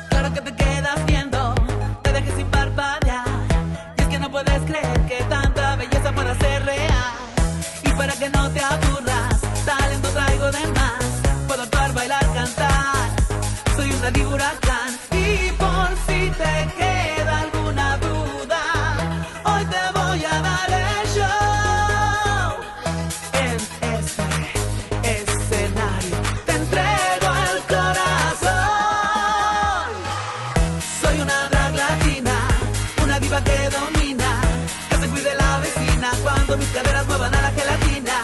Claro que te quedas viendo, te dejes sin parpadear. Y es que no puedes creer que tanta belleza pueda ser real. Y para que no te aburras, talento traigo de más. Puedo actuar, bailar, cantar. Soy una diva huracán. Y por si te queda alguna duda, hoy te voy a dar el show. En este escenario te entrego el corazón. Soy una drag latina, una diva que domina, que se cuide la vecina cuando mis caderas muevan a la gelatina.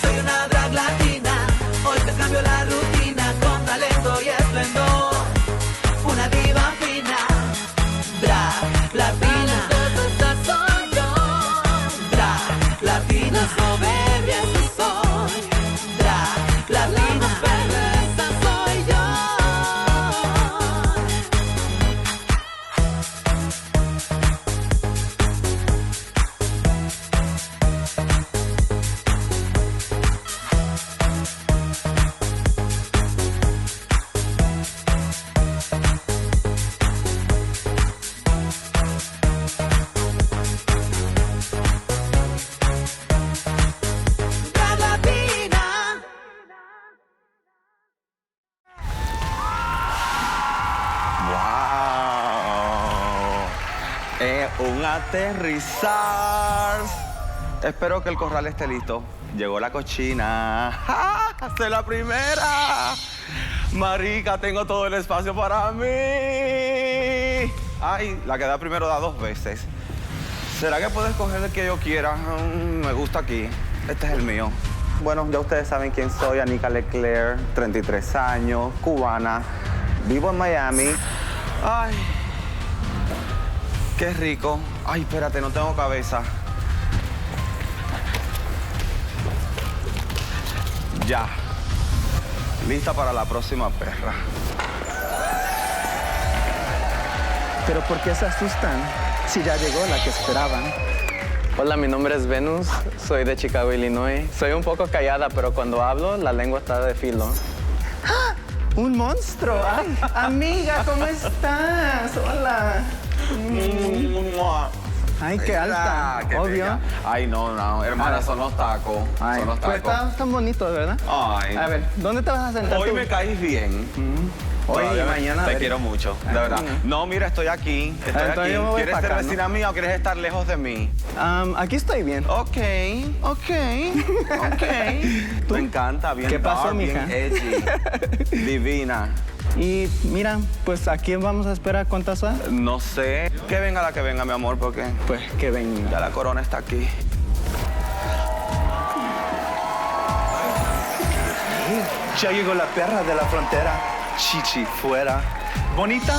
Soy una drag latina, hoy te cambio la rutina con talento y esplendor. Una diva fina, drag latina, esta soy yo. Drag latina, soberbia esta soy. Drag latina, esta soy yo. Drag latina. ¡Wow! Un aterrizar. Espero que el corral esté listo. Llegó la cochina. ¡Ja! ¡Soy la primera! Marica, tengo todo el espacio para mí. Ay, la que da primero da 2 veces. ¿Será que puedo escoger el que yo quiera? Me gusta aquí. Este es el mío. Bueno, ya ustedes saben quién soy. Anika Leclere, 33 años, cubana. Vivo en Miami. Ay, qué rico. Ay, espérate, no tengo cabeza. Ya. Lista para la próxima perra. ¿Pero por qué se asustan si ya llegó la que esperaban? Hola, mi nombre es Venus, soy de Chicago, Illinois. Soy un poco callada, pero cuando hablo, la lengua está de filo. ¡Ah! ¡Un monstruo! ¡Ay, amiga, ¿cómo estás? Hola. Ay, qué alta, Qué obvio. bella. Ay, no, hermana, son los tacos. Ay, Son los pues tacos. están bonitos, ¿verdad? Ay. A ver, ¿dónde te vas a sentar Hoy tú? me caes bien. Hoy y Todavía mañana. a Te ver. quiero mucho, de verdad. No, mira, estoy aquí. Entonces yo me voy ¿Quieres pa' ser acá, vecina mía o quieres estar lejos de mí? Aquí estoy bien. Ok. Me encanta, bien ¿Qué pasó, dark, mija? bien edgy. Divina. Y mira, pues aquí vamos a esperar cuántas horas. No sé. Que venga la que venga, mi amor, porque Pues que venga. ya la corona está aquí. Ya llegó la perra de la frontera, Chichi Fuera. Bonita,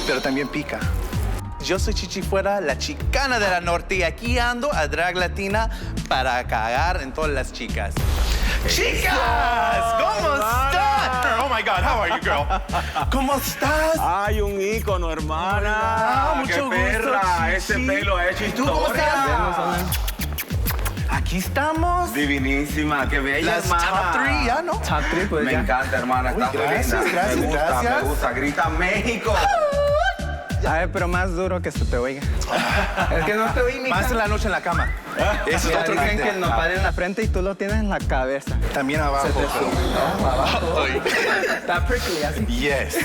pero también pica. Yo soy Chichi Fuera, la chicana de la norte, y aquí ando a Drag Latina para cagar en todas las chicas. ¡Chicas! ¿Cómo estás? Oh my God, how are you, girl? ¿Cómo estás? Ay, un ícono, hermana. Ah, mucho ¡Qué gusto, perra! Chichi. Ese pelo ha hecho ¿Y tú cómo historia. estás? Aquí estamos. Divinísima, qué bella, Las hermana. top 3, ¿ya no? Top 3, pues Me ya. encanta, hermana. Está muy gracias, linda. gracias, me gusta, gracias. Me gusta. Grita México. A ver, pero más duro que se te oiga. Es que no te oí, mija. Más en la noche en la cama. Eso es Mira, otro dicen que cliente. el nopal en la frente y tú lo tienes en la cabeza. También abajo. Ay. Está prickly, así. Yes.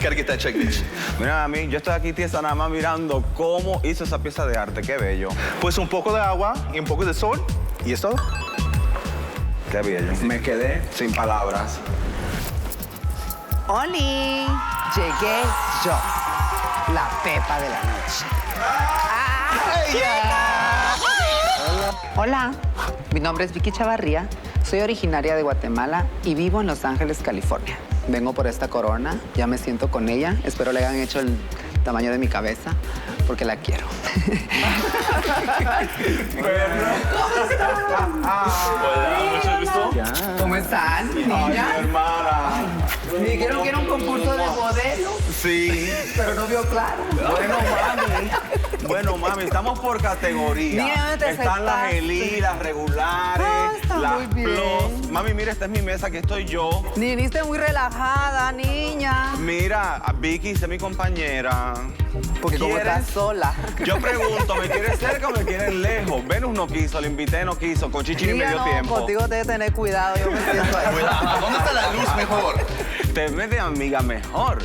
Gotta get that check, bitch. Mira, a mí, yo estoy aquí tiesa nada más mirando cómo hizo esa pieza de arte. Qué bello. Pues un poco de agua y un poco de sol. ¿Y es todo? Qué bello. Me quedé. Sin palabras. ¡Oli! Llegué yo, la Pepa de la noche. Hola, mi nombre es Vicky Chavarria, soy originaria de Guatemala y vivo en Los Ángeles, California. Vengo por esta corona, ya me siento con ella, espero le hayan hecho el tamaño de mi cabeza, porque la quiero. Hola, mucho gusto. ¿Cómo están, Ay, niña? hermana. Me dijeron que era un concurso de modelos. Sí. Pero no vio claro. Bueno, mami, estamos por categoría. Mira, te Están las aceptaste. Eli, las regulares, Está las muy bien. plus. Mami, mira, esta es mi mesa, aquí estoy yo. Viniste muy relajada, niña. Mira, a Vicky es mi compañera. Porque como estás sola. Yo pregunto, ¿me quieres cerca o me quieres lejos? Venus no quiso, le invité, no quiso. Con Chichi ni me dio no, tiempo. contigo debes tener cuidado, yo me siento ahí. Cuidado, ¿dónde está la luz mejor? Te ves de amiga mejor.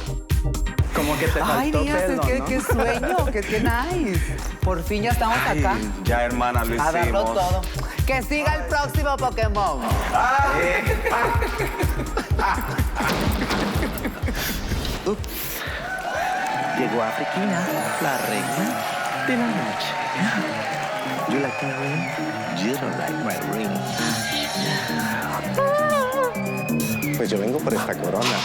Como que te Ay, faltó niñas, pelo, ¿no? qué sueño, qué nice. Por fin ya estamos Ay, acá. ya, hermana, lo A darlo hicimos. todo. Que siga el próximo Pokémon. Llegó Afrikina, la reina de la noche. You like my ring? You don't like my ring. Pues yo vengo por esta corona.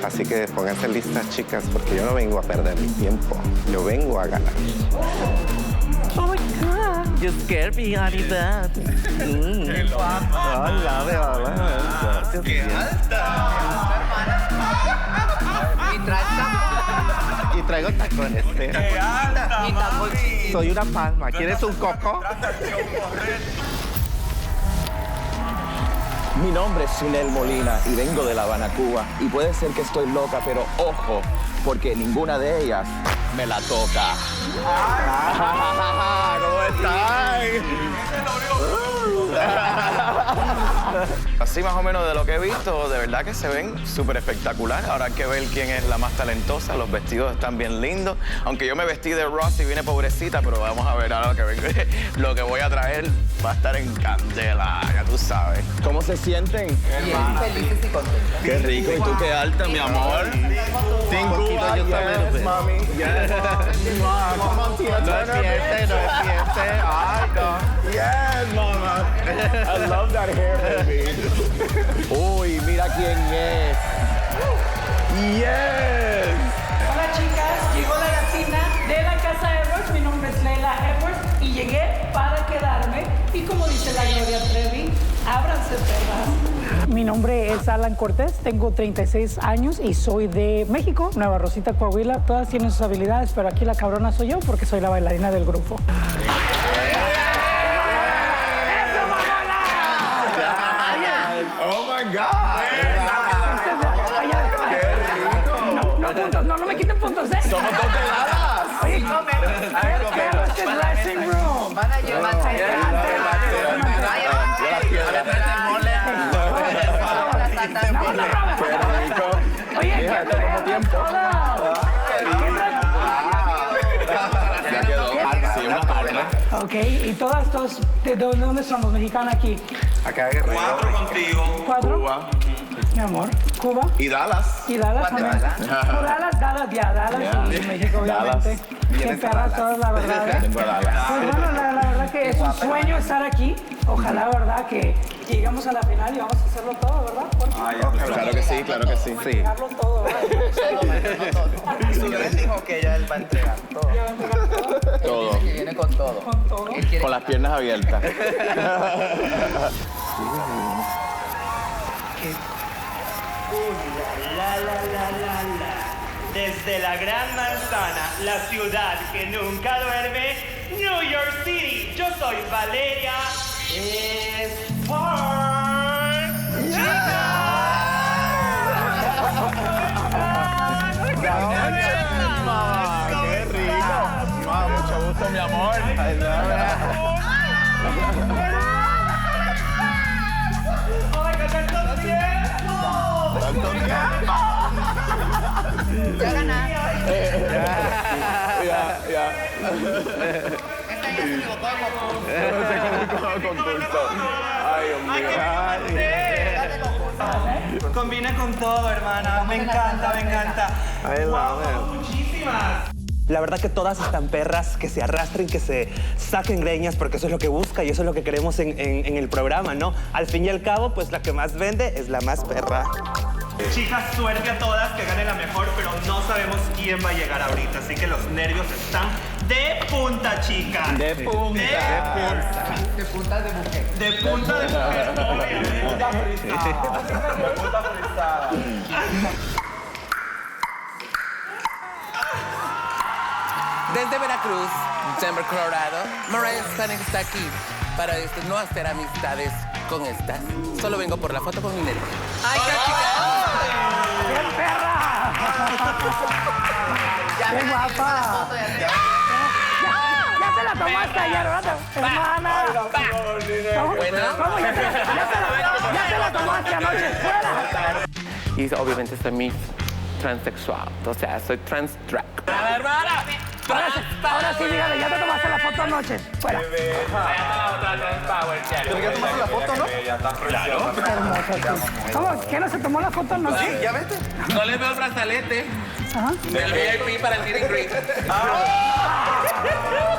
Así que pónganse listas, chicas, porque yo no vengo a perder mi tiempo. Yo vengo a ganar. Oh my God, you scared me, honey, that. Hola, ¡Qué alta! Y traigo tacones, ¿eh? ¡Qué alta, mami! Soy una palma. ¿Quieres un coco? Mi nombre es Sunel Molina y vengo de La Habana, Cuba. Y puede ser que estoy loca, pero ojo, porque ninguna de ellas me la toca. ¿Cómo están? Así más o menos de lo que he visto, de verdad que se ven súper espectacular. Ahora hay que ver quién es la más talentosa. Los vestidos están bien lindos. Aunque yo me vestí de Ross y vine pobrecita, pero vamos a ver ahora lo que vengo. Lo que voy a traer va a estar en candela, ya tú sabes. ¿Cómo se sienten? Bien felices y contentas. Qué rico. ¿Y tú qué alta, mi amor? Sin Cuba, Yes, mami. Yes. Come on, Tina Turner. no despierte. Ay, no. Yes, mama. I love that hair, baby. Uy, mira quién es. Yes. Hola chicas, llegó la Latina de la casa Edwards, mi nombre es Leyla Edwards y llegué para quedarme y como dice la Gloria Trevi, ábranse perras. Mi nombre es Alan Cortés, tengo 36 años y soy de México, Nueva Rosita, Coahuila. Todas tienen sus habilidades, pero aquí la cabrona soy yo porque soy la bailarina del grupo. Oh my God. No me quiten puntos, ¿eh? Somos dos peladas. Oye, este es dressing room. Van a llevar Oye, ¿qué tiempo. Ya quedó. Sí, una palma. Ok, y todas, ¿de dónde somos? ¿Mexicanos aquí? Acá hay Guerrero. 4 contigo. 4. Cuba. Mi amor. Cuba. Y Dallas. Y Dallas también. No, Dallas y México, obviamente. Qué perras todas, la verdad. Tengo a Dallas. Pues bueno, la verdad que es un sueño estar aquí. Ojalá, verdad, que lleguemos a la final y vamos a hacerlo todo, ¿verdad? Claro que sí, claro que sí. Entregarlo todo, ¿verdad? Sunel dijo que ella él va a entregar todo. Yo voy a entregar todo. Todo. Que viene con todo. Con todo. Con las piernas abiertas. Desde la Gran Manzana, la ciudad que nunca duerme, New York City. Yo soy Valeria ¡Qué rico! Mucho gusto, mi amor. Ya ganaste. Ya. Esta ya se equivocó de concurso. Ay, Dios mío. Combina con todo, hermana. Me encanta. Wow, muchísimas. La verdad que todas están perras, que se arrastren, que se saquen greñas, porque eso es lo que busca y eso es lo que queremos en el programa, ¿no? Al fin y al cabo, pues la que más vende es la más perra. Chicas, suerte a todas, que gane la mejor, pero no sabemos quién va a llegar ahorita, así que los nervios están de punta, chicas. De punta. De punta de mujer. De punta de mujer, obviamente. Puta frisada. Desde Veracruz, Denver, Colorado, Mariah Spanic está aquí para no hacer amistades con estas. Solo vengo por la foto con Ninel. ¡Ay, qué chica! ¡Qué perra! ¡Qué guapa! Ya te la tomaste ayer, ¿verdad? Hermana. ¿Cómo? Ya te la tomaste anoche. ¡Fuera! Y obviamente soy mi transexual, o sea, soy trans drag. ¡A la hermana! Ahora sí, dígale, ya te tomaste la foto anoche. Fuera. ¿Pero ya tomaste la foto, no? Claro. ¿Cómo? ¿Qué no se tomó la foto anoche? Sí, ya vete. No les veo el brazalete del VIP para el meet and greet.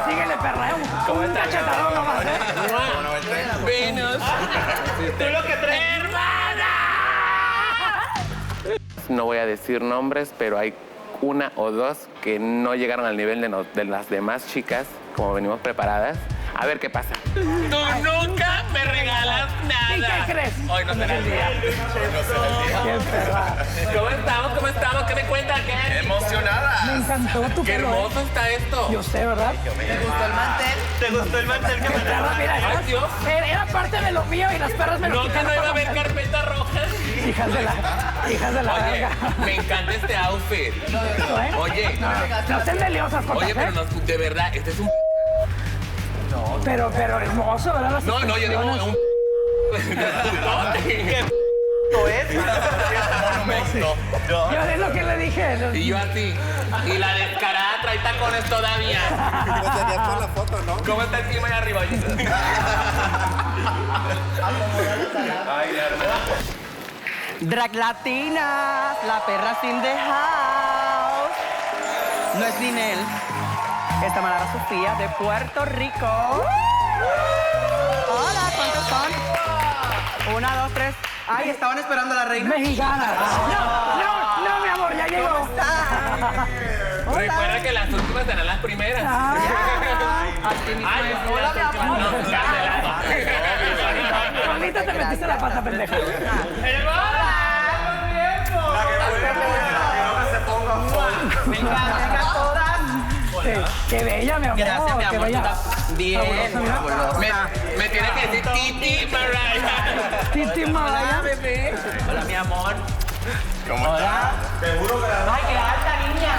Síguele, perra. Un cachetadón no va a ser. Venus. Tú lo que traes. No voy a decir nombres, pero hay una o dos que no llegaron al nivel de las demás chicas, como venimos preparadas. A ver qué pasa. Tú nunca me regalas nada. ¿Y qué crees? Hoy no será el día. ¿Cómo estamos? ¿Qué me cuentan? ¿Qué? Emocionada. Me encantó tu Qué pelo. hermoso está esto. Yo sé, ¿verdad? ¿Te gustó el mantel? ¿Te gustó el mantel que me Perra, mira, Ay, Dios. era parte de lo mío y las perras me lo No, que quitaron no iba a para haber montar. carpeta roja. Hijas de la Oye, verga. me encanta este outfit. Oye. No estén de liosas, Oye, pero no, de verdad, este es un... Pero hermoso, ¿verdad? No, yo digo un... ¿Qué es? monumento? Yo es lo que le dije. Y yo así. Y la descarada trae tacones todavía. Pues sería por la foto, ¿no? ¿Cómo está encima y arriba? Drag Latina, la perra sin the house. No es Ninel, es Amalara Sofia de Puerto Rico. Hola, ¿cuántos son? 1, 2, 3. Ay, estaban esperando a la reina. Mexicana. No, mi amor, ya llegó. ¿Cómo estás? Recuerda que las últimas serán las primeras. Ay, hola, mi amor. No, cancelado. Ahorita te metiste la pata, pendeja. Venga todas. Qué bella, mi amor. Gracias, mi qué amor. bella. Bien. Me tiene que decir Titi Mariah. Titi Hola, Mariah. bebé. Hola, mi amor. ¿Cómo estás? Seguro que la... Ay, qué alta, niña.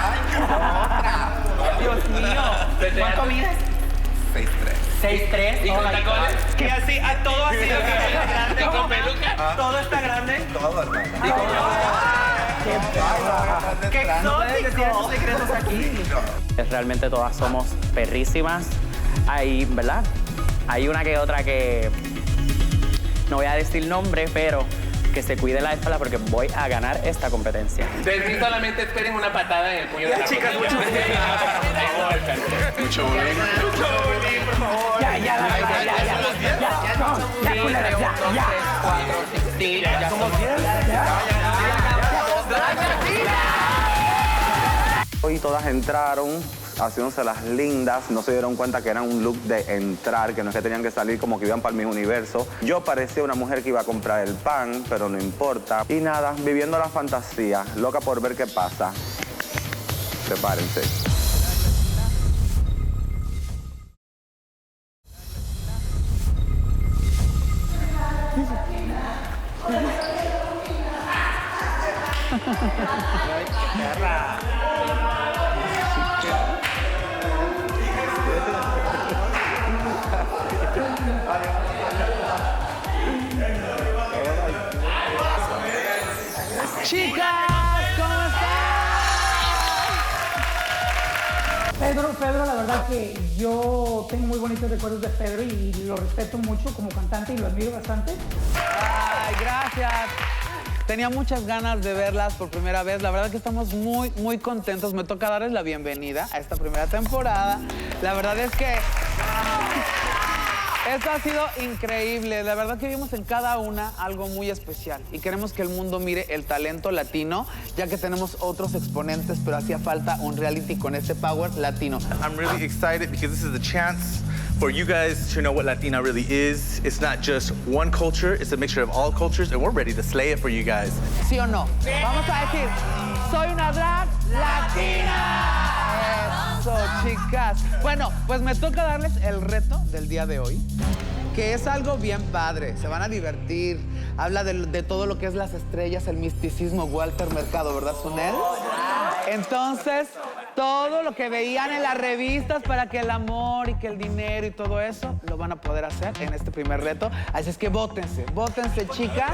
Dios mío. ¿Cuánto mides? 6'3". 6'3". ¿Y con tacones? Que así, a todo así. ¿Y con peluca? Todo está grande. Todo, hermano. ¡Qué No debes decir esos exótico! secretos aquí. Realmente todas somos perrísimas. Hay, ¿verdad? Hay una que otra que no voy a decir nombre, pero que se cuide la espalda porque voy a ganar esta competencia. De mí solamente esperen una patada en el puño de la Chicas, rodilla. Mucho bullying. Ya somos 10. Hoy todas entraron haciéndose las lindas, no se dieron cuenta que era un look de entrar, que no es que tenían que salir como que iban para el mismo universo. Yo parecía una mujer que iba a comprar el pan, pero no importa. Y nada, viviendo la fantasía, loca por ver qué pasa. Prepárense. Chicas, ¿cómo están? Fedro, la verdad que yo tengo muy bonitos recuerdos de Fedro y lo respeto mucho como cantante y lo admiro bastante. Ay, gracias. Tenía muchas ganas de verlas por primera vez. La verdad que estamos muy contentos. Me toca darles la bienvenida a esta primera temporada. La verdad es que esto ha sido increíble. La verdad que vimos en cada una algo muy especial. Y queremos que el mundo mire el talento latino, ya que tenemos otros exponentes, pero hacía falta un reality con este power latino. I'm really excited because this is a chance for you guys to know what Latina really is. It's not just one culture, it's a mixture of all cultures, and we're ready to slay it for you guys. ¿Sí o no? Vamos a decir, soy una drag latina. Eso, chicas. Bueno, pues me toca darles el reto del día de hoy, que es algo bien padre. Se van a divertir. Habla de todo lo que es las estrellas, el misticismo, Walter Mercado, ¿verdad, Sunel? Entonces, todo lo que veían en las revistas para que el amor y que el dinero y todo eso lo van a poder hacer en este primer reto. Así es que vótense, chicas.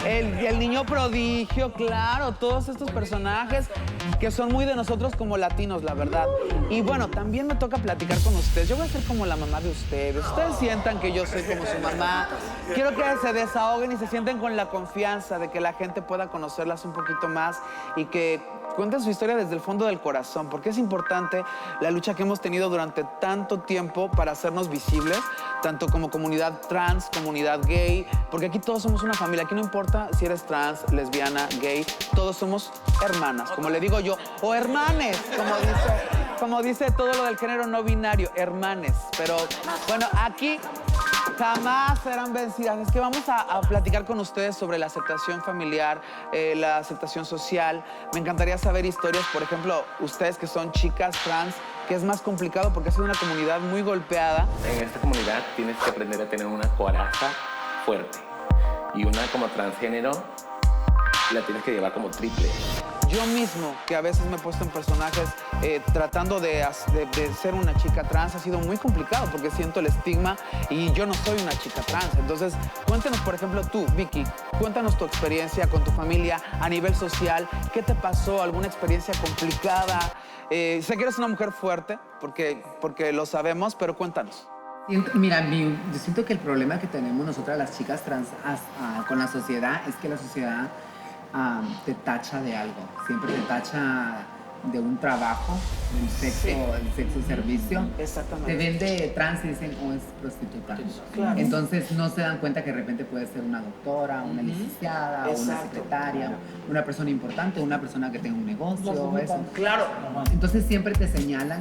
El niño prodigio, claro, todos estos personajes que son muy de nosotros como latinos, la verdad. Y bueno, también me toca platicar con ustedes. Yo voy a ser como la mamá de ustedes. Ustedes sientan que yo soy como su mamá. Quiero que se desahoguen y se sienten con la confianza de que la gente pueda conocerlas un poquito más y que cuenten su historia desde el fondo del corazón, porque es importante la lucha que hemos tenido durante tanto tiempo para hacernos visibles, tanto como comunidad trans, comunidad gay, porque aquí todos somos una familia. Aquí no importa si eres trans, lesbiana, gay, todos somos hermanas, como le digo yo, o hermanes, como dice todo lo del género no binario, hermanes. Pero bueno, aquí jamás serán vencidas. Es que vamos a platicar con ustedes sobre la aceptación familiar, la aceptación social. Me encantaría saber historias, por ejemplo, ustedes que son chicas trans, que es más complicado porque es una comunidad muy golpeada. En esta comunidad tienes que aprender a tener una coraza fuerte. Y una como transgénero la tienes que llevar como triple. Yo mismo, que a veces me he puesto en personajes tratando de ser una chica trans, ha sido muy complicado porque siento el estigma y yo no soy una chica trans. Entonces, cuéntanos, por ejemplo, tú, Vicky, cuéntanos tu experiencia con tu familia a nivel social. ¿Qué te pasó? ¿Alguna experiencia complicada? Sé que eres una mujer fuerte, porque lo sabemos, pero cuéntanos. Mira, yo siento que el problema que tenemos nosotras las chicas trans con la sociedad es que la sociedad te tacha de algo. Siempre te tacha de un trabajo, del sexo servicio. Exactamente. Te vende trans y dicen, oh, es prostituta. Claro. Entonces no se dan cuenta que de repente puede ser una doctora, una licenciada, una secretaria, una persona importante, una persona que tenga un negocio, eso. Claro. Entonces siempre te señalan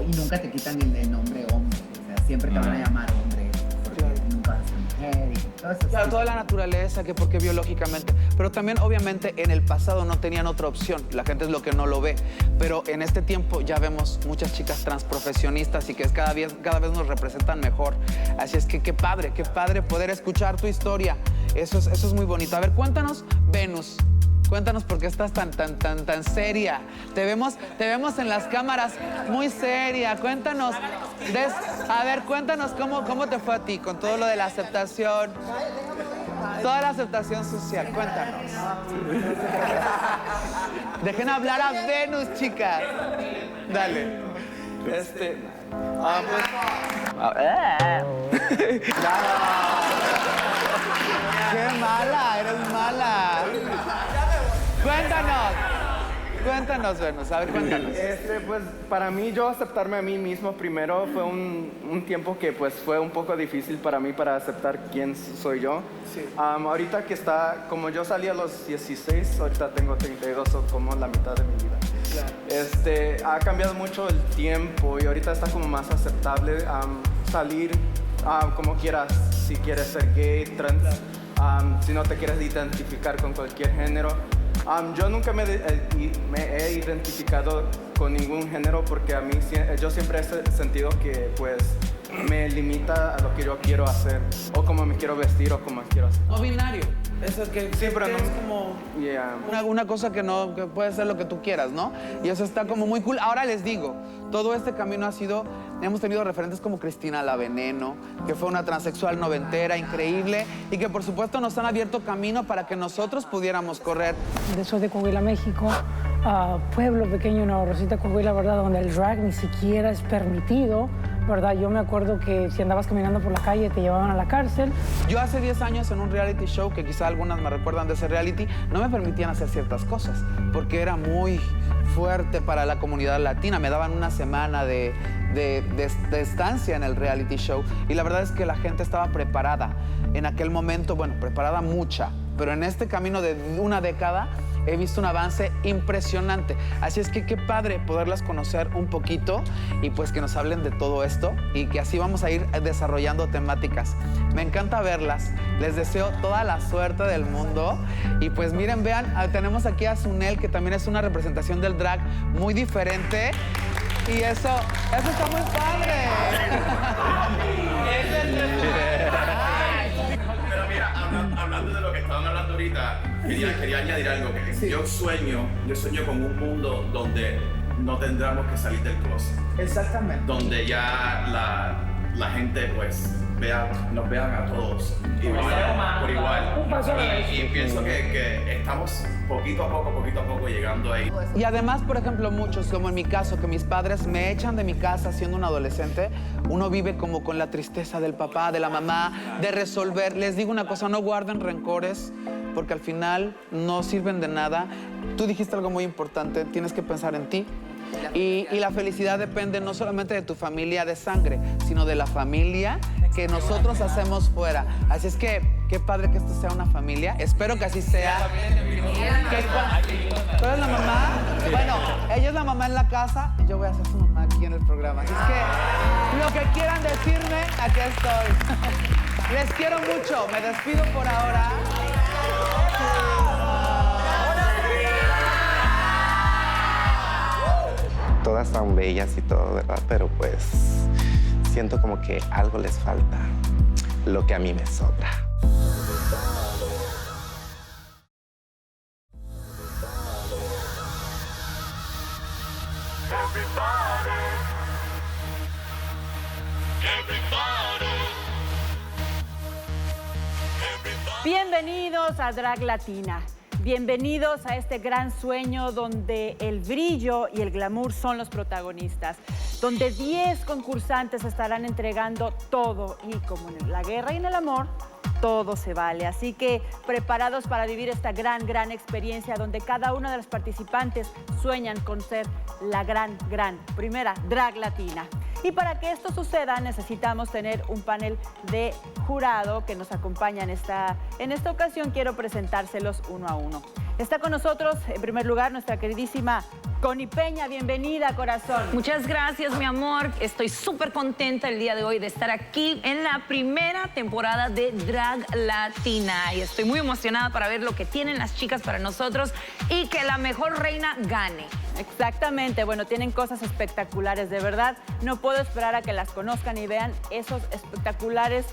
y nunca te quitan el nombre hombre. O sea, siempre te van a llamar hombre porque nunca vas a ser mujer y todo eso. Claro, toda la naturaleza, que porque biológicamente. Pero también, obviamente, en el pasado no tenían otra opción. La gente es lo que no lo ve. Pero en este tiempo ya vemos muchas chicas trans profesionistas y que cada vez nos representan mejor. Así es que qué padre poder escuchar tu historia. Eso es muy bonito. A ver, cuéntanos, Venus. Cuéntanos por qué estás tan seria. Te vemos en las cámaras muy seria. Cuéntanos, cuéntanos cómo te fue a ti con todo lo de la aceptación. Toda la aceptación social, cuéntanos. Dejen hablar a Venus, chicas. Dale. ¡Qué mala! ¡Eres mala! Cuéntanos, Venus. A ver, cuéntanos. Pues para mí, yo aceptarme a mí mismo primero fue un tiempo que pues fue un poco difícil para mí para aceptar quién soy yo. Sí. Ahorita que como yo salí a los 16, ahorita tengo 32, o como la mitad de mi vida. Claro. Ha cambiado mucho el tiempo y ahorita está como más aceptable salir como quieras, si quieres ser gay, trans, si no te quieres identificar con cualquier género. Yo nunca me he identificado con ningún género porque yo siempre he sentido que pues me limita a lo que yo quiero hacer o cómo me quiero vestir o cómo quiero hacer. No binario. Eso que sí, pero no es como una cosa que puede ser lo que tú quieras, ¿no? Y eso está como muy cool. Ahora les digo, todo este camino hemos tenido referentes como Cristina La Veneno, que fue una transexual noventera increíble y que por supuesto nos han abierto camino para que nosotros pudiéramos correr. Soy de Coahuila, México, pueblo pequeño, una Rosita, Coahuila, ¿verdad? Donde el drag ni siquiera es permitido, ¿verdad? Yo me acuerdo que si andabas caminando por la calle te llevaban a la cárcel. Yo hace 10 años en un reality show, que quizá algunas me recuerdan de ese reality, no me permitían hacer ciertas cosas porque era muy fuerte para la comunidad latina. Me daban una semana de estancia en el reality show y la verdad es que la gente estaba preparada en aquel momento, bueno, preparada mucha, pero en este camino de una década he visto un avance impresionante. Así es que qué padre poderlas conocer un poquito y pues que nos hablen de todo esto y que así vamos a ir desarrollando temáticas. Me encanta verlas. Les deseo toda la suerte del mundo. Y pues miren, vean, tenemos aquí a Sunel, que también es una representación del drag muy diferente. Y eso está muy padre. Pero mira, hablando de lo que estaban hablando ahorita, quería añadir algo. Que sí. Yo sueño con un mundo donde no tendremos que salir del closet. Exactamente. Donde ya la gente pues nos vean a todos por igual. Y pienso que estamos poquito a poco llegando ahí. Y además, por ejemplo, muchos, como en mi caso, que mis padres me echan de mi casa siendo un adolescente, uno vive como con la tristeza del papá, de la mamá, de resolver. Les digo una cosa, no guarden rencores, porque al final no sirven de nada. Tú dijiste algo muy importante, tienes que pensar en ti. Y la felicidad depende no solamente de tu familia de sangre, sino de la familia que nosotros hacemos fuera. Así es que, qué padre que esto sea una familia. Espero que así sea. ¿Tú eres la mamá? Bueno, ella es la mamá en la casa y yo voy a ser su mamá aquí en el programa. Así es que, lo que quieran decirme, aquí estoy. Les quiero mucho. Me despido por ahora. Todas son bellas y todo, ¿verdad? Pero pues siento como que algo les falta, lo que a mí me sobra. Bienvenidos a Drag Latina. Bienvenidos a este gran sueño donde el brillo y el glamour son los protagonistas, donde 10 concursantes estarán entregando todo y como en la guerra y en el amor, todo se vale. Así que preparados para vivir esta gran experiencia donde cada una de las participantes sueñan con ser la gran primera Drag Latina. Y para que esto suceda necesitamos tener un panel de jurado que nos acompaña en esta ocasión. Quiero presentárselos uno a uno. Está con nosotros, en primer lugar, nuestra queridísima Connie Peña. Bienvenida, corazón. Muchas gracias, mi amor. Estoy súper contenta el día de hoy de estar aquí en la primera temporada de Drag Latina. Y estoy muy emocionada para ver lo que tienen las chicas para nosotros y que la mejor reina gane. Exactamente. Bueno, tienen cosas espectaculares, de verdad. No puedo esperar a que las conozcan y vean esos espectaculares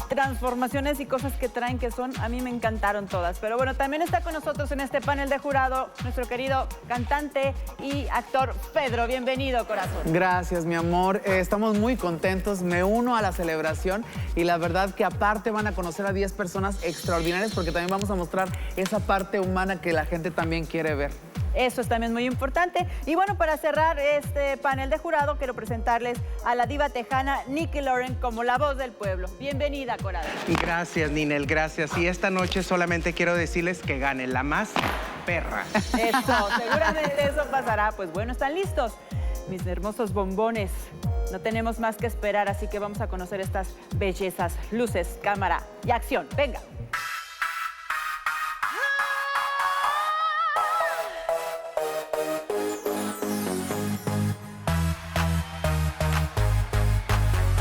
transformaciones y cosas que traen que son, a mí me encantaron todas. Pero bueno, también está con nosotros en este panel de jurado nuestro querido cantante y actor Fedro. Bienvenido, corazón. Gracias, mi amor. Estamos muy contentos. Me uno a la celebración y la verdad que aparte van a conocer a 10 personas extraordinarias porque también vamos a mostrar esa parte humana que la gente también quiere ver. Eso es también muy importante. Y bueno, para cerrar este panel de jurado, quiero presentarles a la diva tejana Leclere como la voz del pueblo. Bienvenida, corazón. Y gracias, Ninel, gracias. Y esta noche solamente quiero decirles que gane la más perra. Eso, seguramente eso pasará. Pues bueno, ¿están listos? Mis hermosos bombones. No tenemos más que esperar, así que vamos a conocer estas bellezas. Luces, cámara y acción. Venga.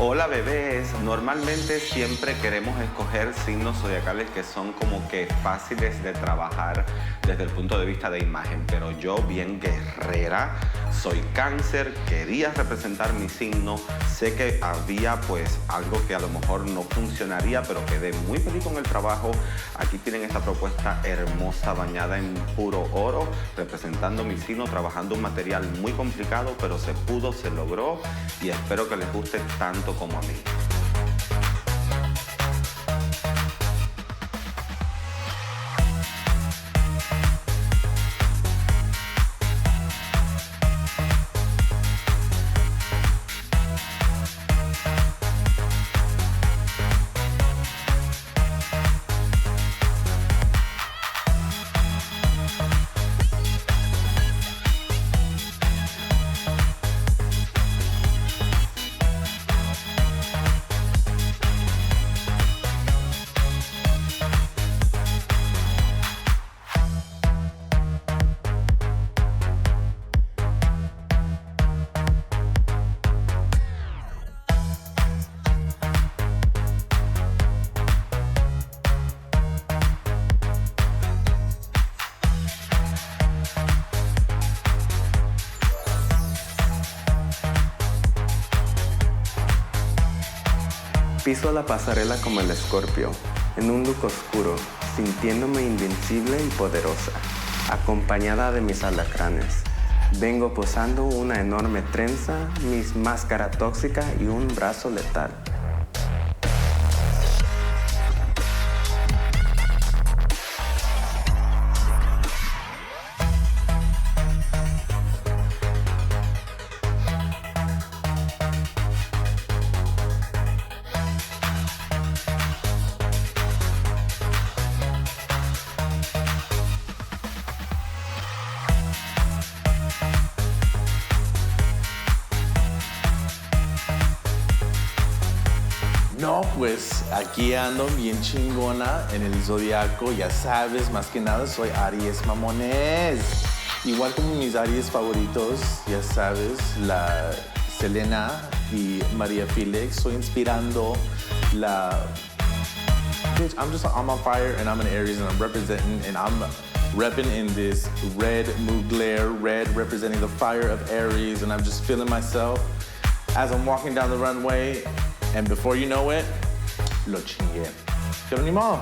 Hola bebés, normalmente siempre queremos escoger signos zodiacales que son como que fáciles de trabajar desde el punto de vista de imagen, pero yo bien guerrera, soy Cáncer, quería representar mi signo, sé que había pues algo que a lo mejor no funcionaría, pero quedé muy feliz con el trabajo. Aquí tienen esta propuesta hermosa bañada en puro oro, representando mi signo, trabajando un material muy complicado, pero se pudo, se logró y espero que les guste tanto como a mí. Piso la pasarela como el escorpio, en un look oscuro, sintiéndome invencible y poderosa, acompañada de mis alacranes. Vengo posando una enorme trenza, mis máscara tóxica y un brazo letal. No, pues aquí ando bien chingona en el Zodiaco, ya sabes, más que nada soy Aries mamones. Igual como mis Aries favoritos, ya sabes, la Selena y María Felix, estoy inspirando la... Bitch, I'm on fire and I'm an Aries and I'm representing and I'm repping in this red Leclere, red representing the fire of Aries, and I'm just feeling myself as I'm walking down the runway. And before you know it, lo chingué. Pero ni modo,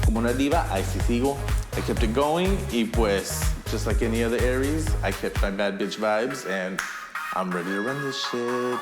como una diva, ahí sí sigo. I kept it going, y pues, just like any other Aries, I kept my bad bitch vibes, and I'm ready to run this shit.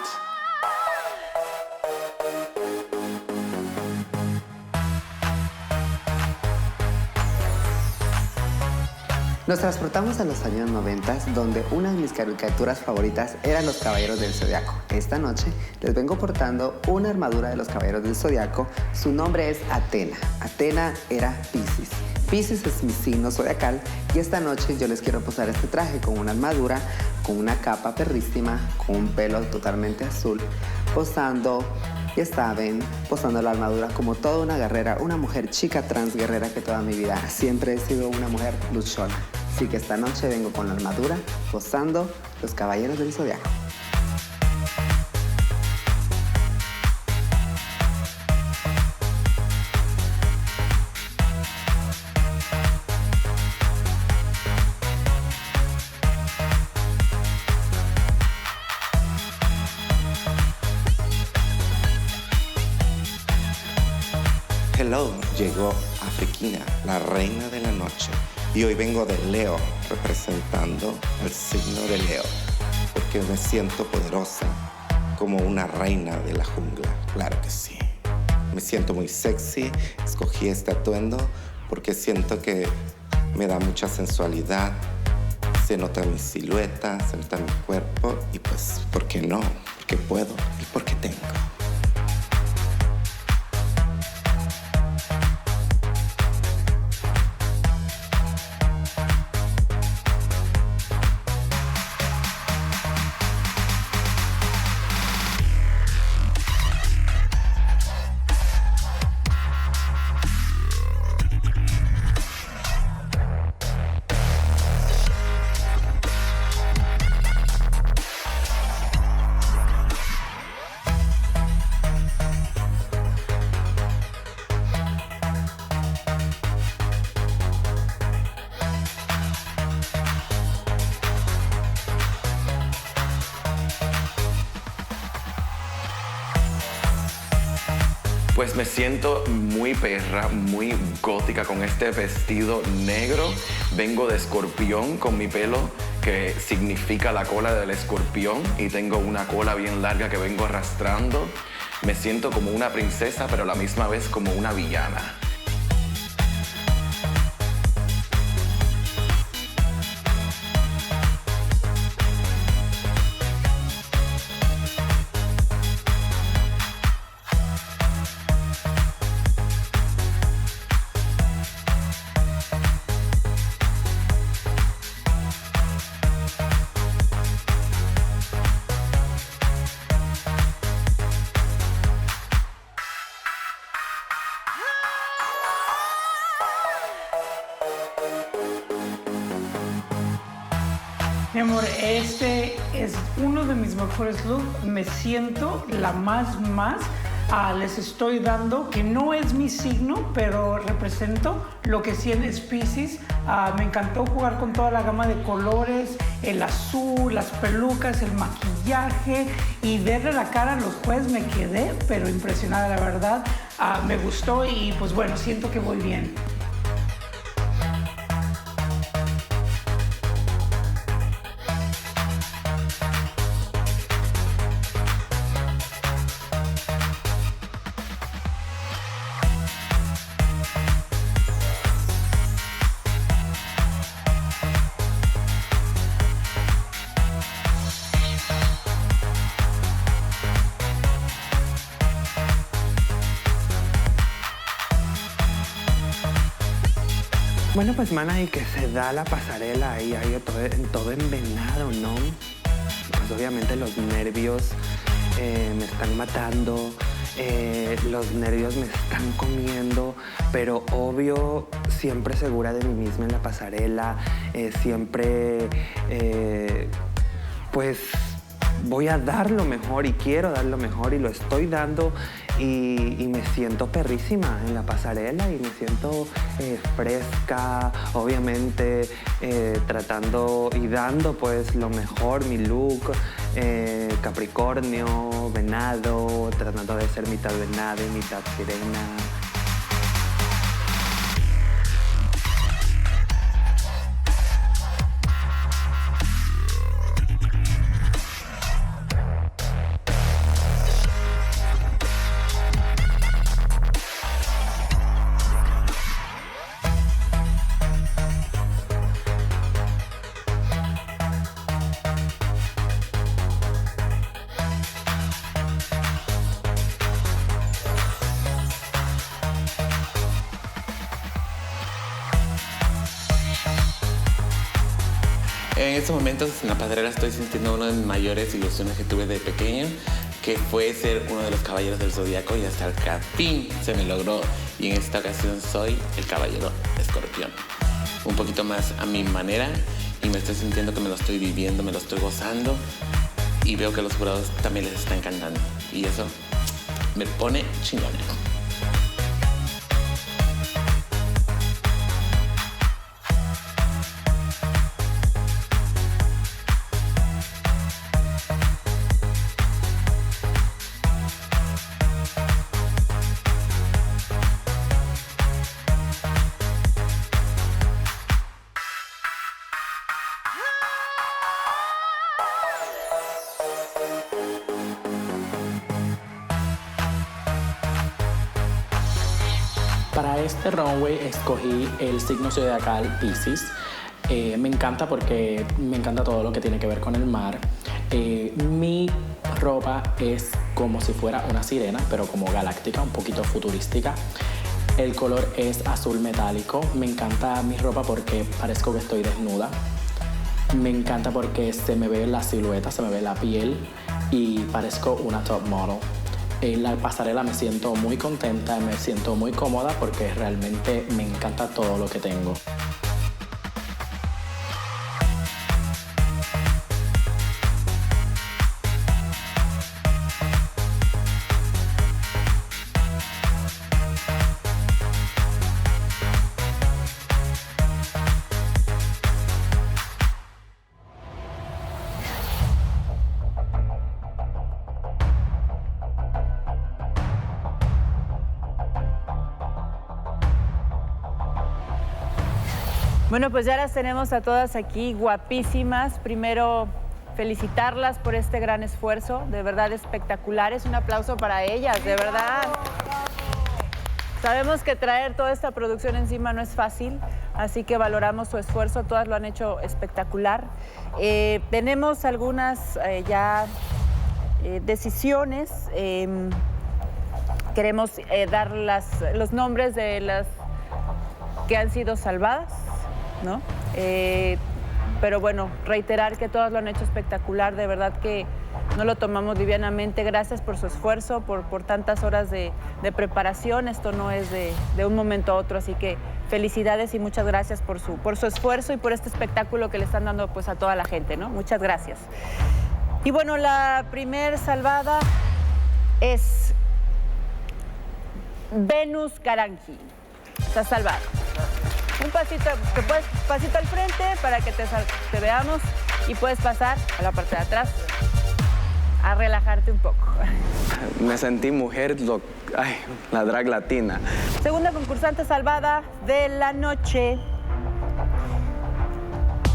Nos transportamos a los años 90, donde una de mis caricaturas favoritas eran los Caballeros del Zodiaco. Esta noche les vengo portando una armadura de los Caballeros del Zodiaco. Su nombre es Atena. Atena era Piscis. Piscis es mi signo zodiacal y esta noche yo les quiero posar este traje con una armadura, con una capa perrísima, con un pelo totalmente azul, posando, ya saben, posando la armadura como toda una guerrera, una mujer chica trans guerrera que toda mi vida siempre he sido una mujer luchona. Así que esta noche vengo con la armadura, posando los Caballeros del Zodiaco. Hello, llegó Afrika, la reina de la noche. Y hoy vengo de Leo, representando al signo de Leo, porque me siento poderosa, como una reina de la jungla. Claro que sí. Me siento muy sexy, escogí este atuendo porque siento que me da mucha sensualidad. Se nota mi silueta, se nota mi cuerpo y pues, ¿por qué no? Porque puedo y porque tengo. Pues me siento muy perra, muy gótica con este vestido negro. Vengo de escorpión con mi pelo que significa la cola del escorpión y tengo una cola bien larga que vengo arrastrando. Me siento como una princesa, pero a la misma vez como una villana. Mi amor, este es uno de mis mejores looks. Me siento la más les estoy dando, que no es mi signo, pero represento lo que sí es Piscis. Me encantó jugar con toda la gama de colores, el azul, las pelucas, el maquillaje, y verle la cara a los jueces me quedé, pero impresionada, la verdad. Me gustó y pues bueno, siento que voy bien. Bueno, pues, mana, y que se da la pasarela ahí todo envenenado, ¿no? Pues obviamente los nervios me están matando, los nervios me están comiendo, pero obvio, siempre segura de mí misma en la pasarela, siempre, pues, voy a dar lo mejor y quiero dar lo mejor y lo estoy dando y me siento perrísima en la pasarela y me siento fresca, obviamente tratando y dando pues lo mejor, mi look, Capricornio, venado, tratando de ser mitad venado y mitad sirena. En estos momentos en la pasarela estoy sintiendo una de mis mayores ilusiones que tuve de pequeño, que fue ser uno de los caballeros del Zodiaco, y hasta que al fin se me logró. Y en esta ocasión soy el caballero Escorpión. Un poquito más a mi manera, y me estoy sintiendo que me lo estoy viviendo, me lo estoy gozando, y veo que a los jurados también les está encantando. Y eso me pone chingona. Para este runway escogí el signo zodiacal Piscis. Me encanta porque me encanta todo lo que tiene que ver con el mar. Mi ropa es como si fuera una sirena, pero como galáctica, un poquito futurística. El color es azul metálico. Me encanta mi ropa porque parezco que estoy desnuda. Me encanta porque se me ve la silueta, se me ve la piel y parezco una top model. En la pasarela me siento muy contenta, me siento muy cómoda porque realmente me encanta todo lo que tengo. Bueno, pues ya las tenemos a todas aquí, guapísimas. Primero, felicitarlas por este gran esfuerzo, de verdad espectaculares. Un aplauso para ellas, de verdad. Sabemos que traer toda esta producción encima no es fácil, así que valoramos su esfuerzo, todas lo han hecho espectacular. Tenemos algunas decisiones. Queremos dar los nombres de las que han sido salvadas, ¿no? Pero bueno, reiterar que todas lo han hecho espectacular, de verdad que no lo tomamos livianamente. Gracias por su esfuerzo, por tantas horas de preparación. Esto no es de un momento a otro, así que felicidades y muchas gracias por su esfuerzo y por este espectáculo que le están dando pues a toda la gente, ¿no? Muchas gracias. Y bueno, la primer salvada es Venus Carangi. Estás salvada. Un pasito, pasito al frente para que te veamos y puedes pasar a la parte de atrás a relajarte un poco. Me sentí mujer, la drag latina. Segunda concursante salvada de la noche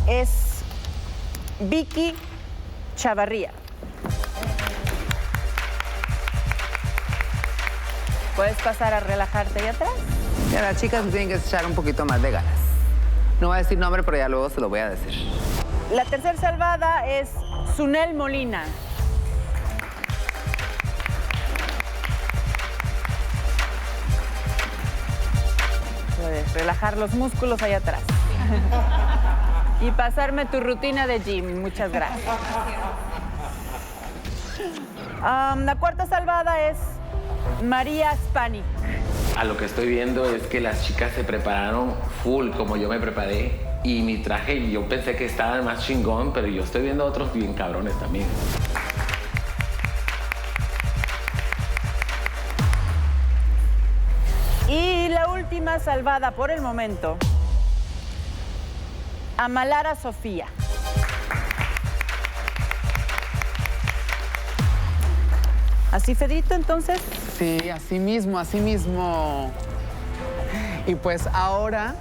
es Vicky Chavarria. Puedes pasar a relajarte ahí atrás. Ya las chicas tienen que echar un poquito más de ganas. No voy a decir nombre, pero ya luego se lo voy a decir. La tercera salvada es Sunel Molina. Puedes relajar los músculos ahí atrás. Y pasarme tu rutina de gym. Muchas gracias. La cuarta salvada es Mariah Spanic. A lo que estoy viendo es que las chicas se prepararon full como yo me preparé y mi traje yo pensé que estaba más chingón, pero yo estoy viendo otros bien cabrones también. Y la última salvada por el momento, Amalara Sofia. ¿Así, Fedrito, entonces? Sí, así mismo, así mismo. Y pues ahora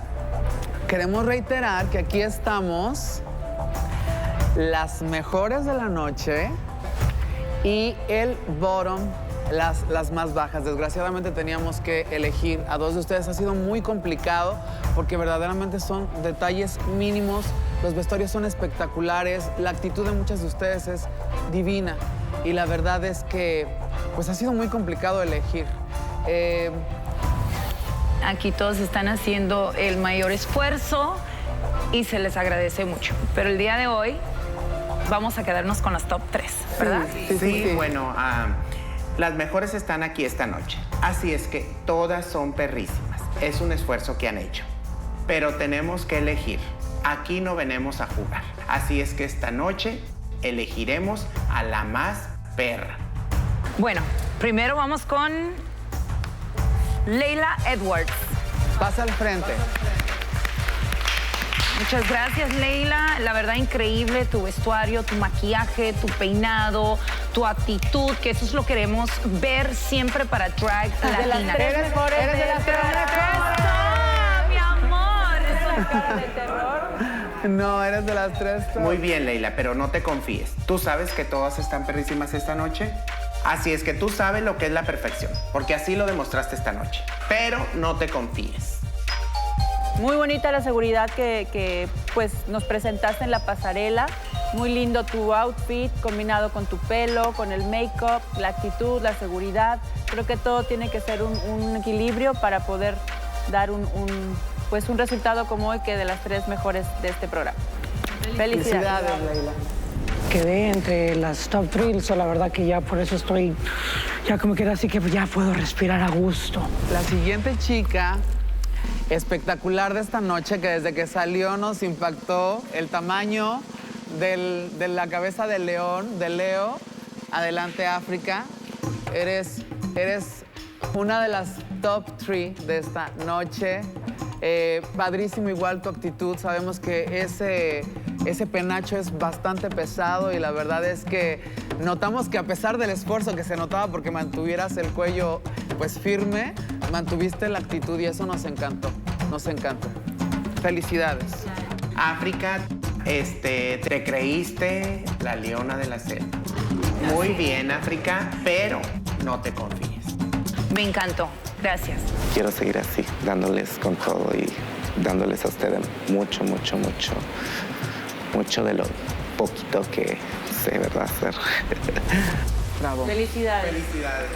queremos reiterar que aquí estamos las mejores de la noche y el bottom, las más bajas. Desgraciadamente teníamos que elegir a dos de ustedes. Ha sido muy complicado porque verdaderamente son detalles mínimos. Los vestuarios son espectaculares. La actitud de muchas de ustedes es divina. Y la verdad es que pues ha sido muy complicado elegir. Aquí todos están haciendo el mayor esfuerzo y se les agradece mucho. Pero el día de hoy vamos a quedarnos con las top 3, ¿verdad? Sí. Bueno, las mejores están aquí esta noche. Así es que todas son perrísimas. Es un esfuerzo que han hecho. Pero tenemos que elegir. Aquí no venimos a jugar. Así es que esta noche elegiremos a la más perra. Bueno, primero vamos con Leyla Edwards. Pasa al frente. Muchas gracias, Leyla. La verdad, increíble tu vestuario, tu maquillaje, tu peinado, tu actitud, que eso es lo que queremos ver siempre para Drag Latina. De las tres mejores. Eres de las tres mejores. Mi amor. Es una cara de terror. No, eres de las tres. Muy bien, Leyla, pero no te confíes. ¿Tú sabes que todas están perrísimas esta noche? Así es que tú sabes lo que es la perfección, porque así lo demostraste esta noche. Pero no te confíes. Muy bonita la seguridad que pues, nos presentaste en la pasarela. Muy lindo tu outfit, combinado con tu pelo, con el make-up, la actitud, la seguridad. Creo que todo tiene que ser un equilibrio para poder dar un resultado como hoy, que de las tres mejores de este programa. Felicidades, Leyla. Quedé entre las top 3, la verdad que ya por eso estoy, ya como que así que ya puedo respirar a gusto. La siguiente chica espectacular de esta noche, que desde que salió nos impactó el tamaño de la cabeza del león, de Leo. Adelante, África. Eres una de las top 3 de esta noche. Padrísimo igual tu actitud. Sabemos que ese penacho es bastante pesado y la verdad es que notamos que a pesar del esfuerzo que se notaba porque mantuvieras el cuello pues firme, mantuviste la actitud y eso nos encantó, nos encantó. Felicidades. África, te creíste la leona de la selva. Muy bien, África, pero no te confíes. Me encantó. Gracias. Quiero seguir así, dándoles con todo y dándoles a ustedes mucho de lo poquito que sé, ¿verdad? Hacer. Bravo. Felicidades. Felicidades.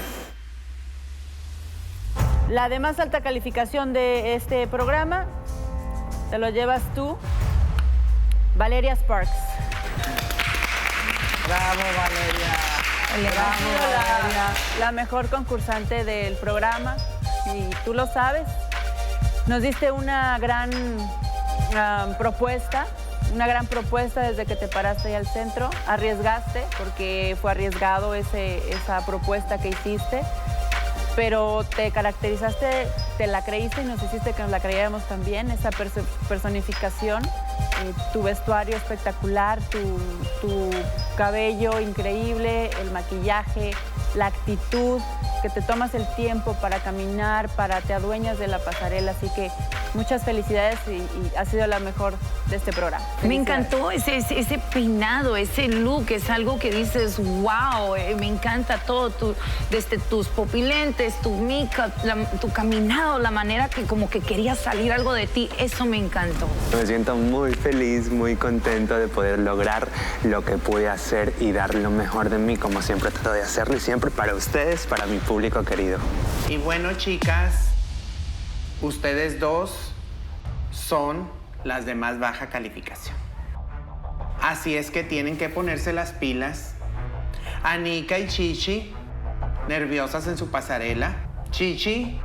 La de más alta calificación de este programa te lo llevas tú, Valeria Sparx. Bravo, Valeria. La mejor concursante del programa y tú lo sabes. Nos diste una gran propuesta desde que te paraste ahí al centro. Arriesgaste porque fue arriesgado esa propuesta que hiciste. pero te caracterizaste, te la creíste y nos hiciste que nos la creyéramos también, esa personificación, tu vestuario espectacular, tu cabello increíble, el maquillaje, la actitud, que te tomas el tiempo para caminar, te adueñas de la pasarela, así que muchas felicidades y ha sido la mejor de este programa. Me encantó ese peinado, ese look, es algo que dices, wow, me encanta todo, desde tus pupilentes, tu make-up, tu caminado, la manera que como que querías salir algo de ti, eso me encantó. Me siento muy feliz, muy contento de poder lograr lo que pude hacer y dar lo mejor de mí, como siempre trato de hacerlo y siempre para ustedes, para mi público querido. Y bueno, chicas, ustedes dos son las de más baja calificación. Así es que tienen que ponerse las pilas. Anika y Chichi, nerviosas en su pasarela. Chichi,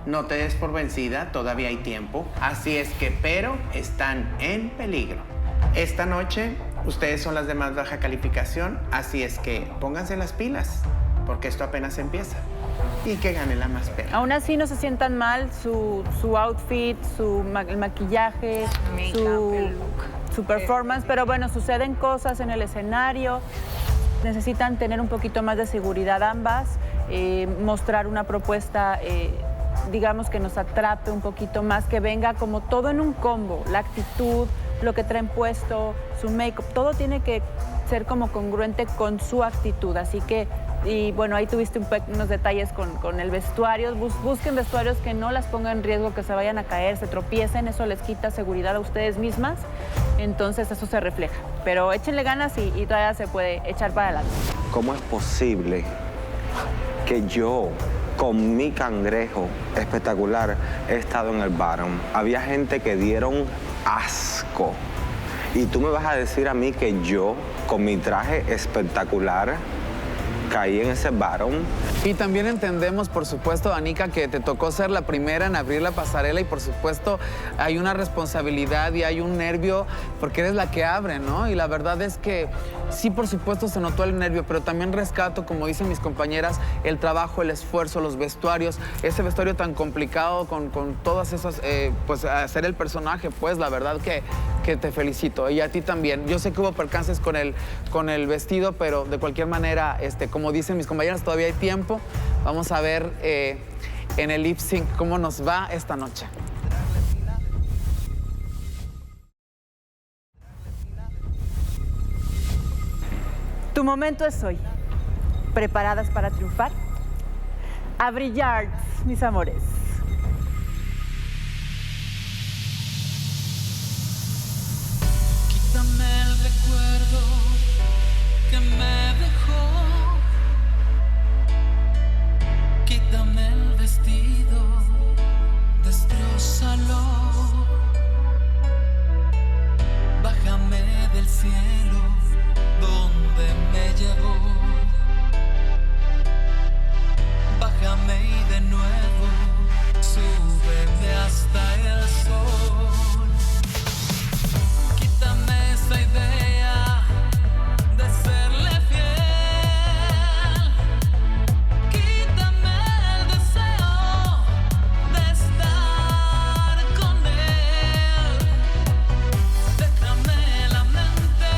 no te des por vencida, todavía hay tiempo. Así es que, pero están en peligro. Esta noche, ustedes son las de más baja calificación, así es que pónganse las pilas, porque esto apenas empieza. Y que gane la más perra. Aún así no se sientan mal, su outfit, el maquillaje, su performance, pero bueno, suceden cosas en el escenario, necesitan tener un poquito más de seguridad ambas, mostrar una propuesta, digamos que nos atrape un poquito más, que venga como todo en un combo, la actitud, lo que traen puesto, su make-up, todo tiene que ser como congruente con su actitud, así que y bueno, ahí tuviste unos detalles con el vestuario. Busquen vestuarios que no las pongan en riesgo, que se vayan a caer, se tropiecen. Eso les quita seguridad a ustedes mismas. Entonces eso se refleja. Pero échenle ganas y todavía se puede echar para adelante. ¿Cómo es posible que yo, con mi cangrejo espectacular, he estado en el bottom? Había gente que dieron asco. Y tú me vas a decir a mí que yo, con mi traje espectacular, caí en ese bottom. Y también entendemos, por supuesto, Anika, que te tocó ser la primera en abrir la pasarela y, por supuesto, hay una responsabilidad y hay un nervio porque eres la que abre, ¿no? Y la verdad es que sí, por supuesto, se notó el nervio, pero también rescato, como dicen mis compañeras, el trabajo, el esfuerzo, los vestuarios, ese vestuario tan complicado con todas esas, pues, hacer el personaje, pues, la verdad que te felicito. Y a ti también. Yo sé que hubo percances con el vestido, pero de cualquier manera, como dicen mis compañeras, todavía hay tiempo. Vamos a ver en el lip sync cómo nos va esta noche. Tu momento es hoy. ¿Preparadas para triunfar? A brillar, mis amores. Quítame el recuerdo que me dejó. Quítame el vestido, destrózalo. Bájame del cielo donde me llevó. Bájame y de nuevo súbeme hasta el sol. Quítame esa idea de serle fiel. Quítame el deseo de estar con él. Déjame la mente,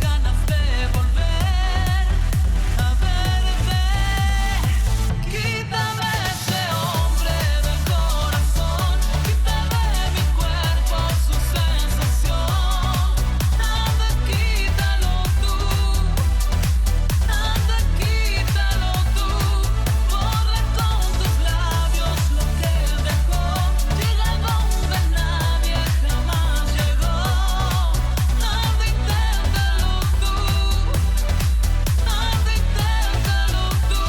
ganas de volver a verte. Quítame ese hombre del corazón, quítame mi cuerpo su sensación. Anda, quítalo tú, anda, quítalo tú. Borra con tus labios lo que él dejó. Llega donde nadie jamás llegó. Anda, inténtalo tú, anda, inténtalo tú.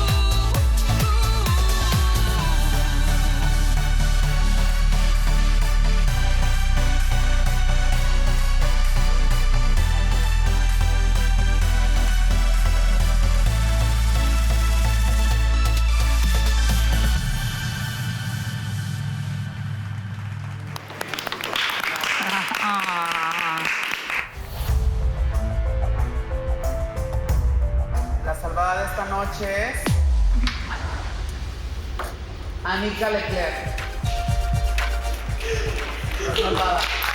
La salvada de esta noche es Anika Leclere.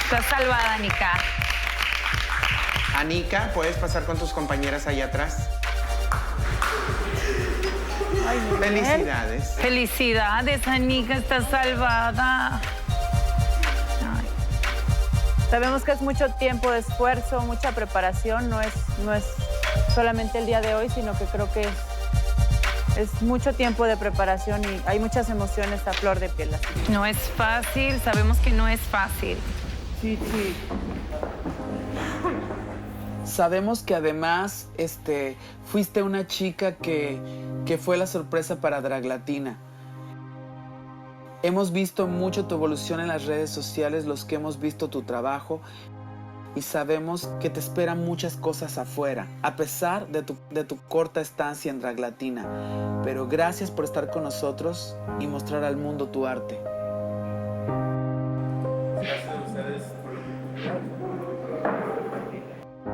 Estás salvada, Anika. Anika, ¿puedes pasar con tus compañeras allá atrás? Felicidades. Felicidades, Anika, estás salvada. Sabemos que es mucho tiempo de esfuerzo, mucha preparación, no es solamente el día de hoy, sino que creo que es mucho tiempo de preparación y hay muchas emociones a flor de piel. No es fácil, sabemos que no es fácil. Chichi. Sabemos que además fuiste una chica que fue la sorpresa para Drag Latina. Hemos visto mucho tu evolución en las redes sociales, los que hemos visto tu trabajo, y sabemos que te esperan muchas cosas afuera, a pesar de tu corta estancia en Drag Latina. Pero gracias por estar con nosotros y mostrar al mundo tu arte. Gracias a ustedes por lo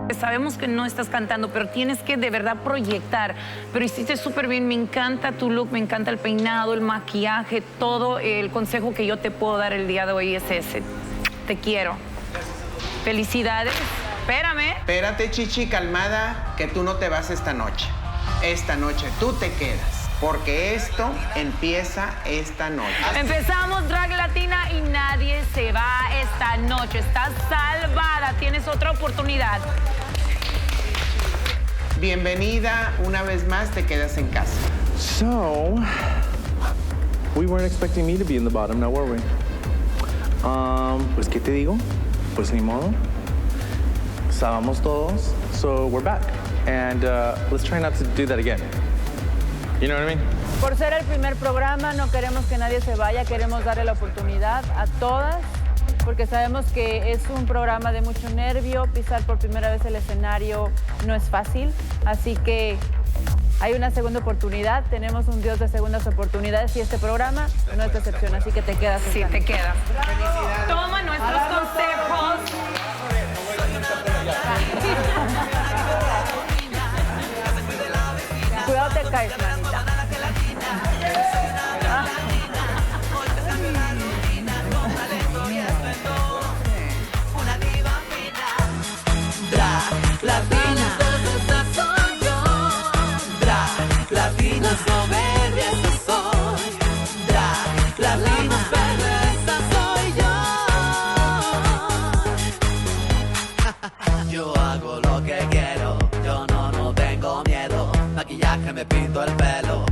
que... Sabemos que no estás cantando, pero tienes que de verdad proyectar. Pero hiciste súper bien, me encanta tu look, me encanta el peinado, el maquillaje, todo. El consejo que yo te puedo dar el día de hoy es ese. Te quiero. Felicidades. Espérame. Espérate, Chichi, calmada, que tú no te vas esta noche. Esta noche tú te quedas, porque esto empieza esta noche. Empezamos Drag Latina y nadie se va esta noche. Estás salvada, tienes otra oportunidad. Bienvenida, una vez más te quedas en casa. So, we weren't expecting me to be in the bottom, now were we? Pues, ¿qué te digo? Pues ni modo. Estábamos todos, so we're back. And let's try not to do that again. You know what I mean? Por ser el primer programa, no queremos que nadie se vaya, queremos darle la oportunidad a todas, porque sabemos que es un programa de mucho nervio, pisar por primera vez el escenario no es fácil, así que hay una segunda oportunidad, tenemos un Dios de segundas oportunidades y este programa no es decepción, así que te quedas. Sí, te quedas. Toma nuestros consejos. Cuidado, te caes, manita. Drag Latina, esa soy yo. Drag Latina, soberbia, esa soy. Drag Latina, pero esa soy yo. Yo hago lo que quiero, yo no tengo miedo. Maquillaje, me pinto el pelo.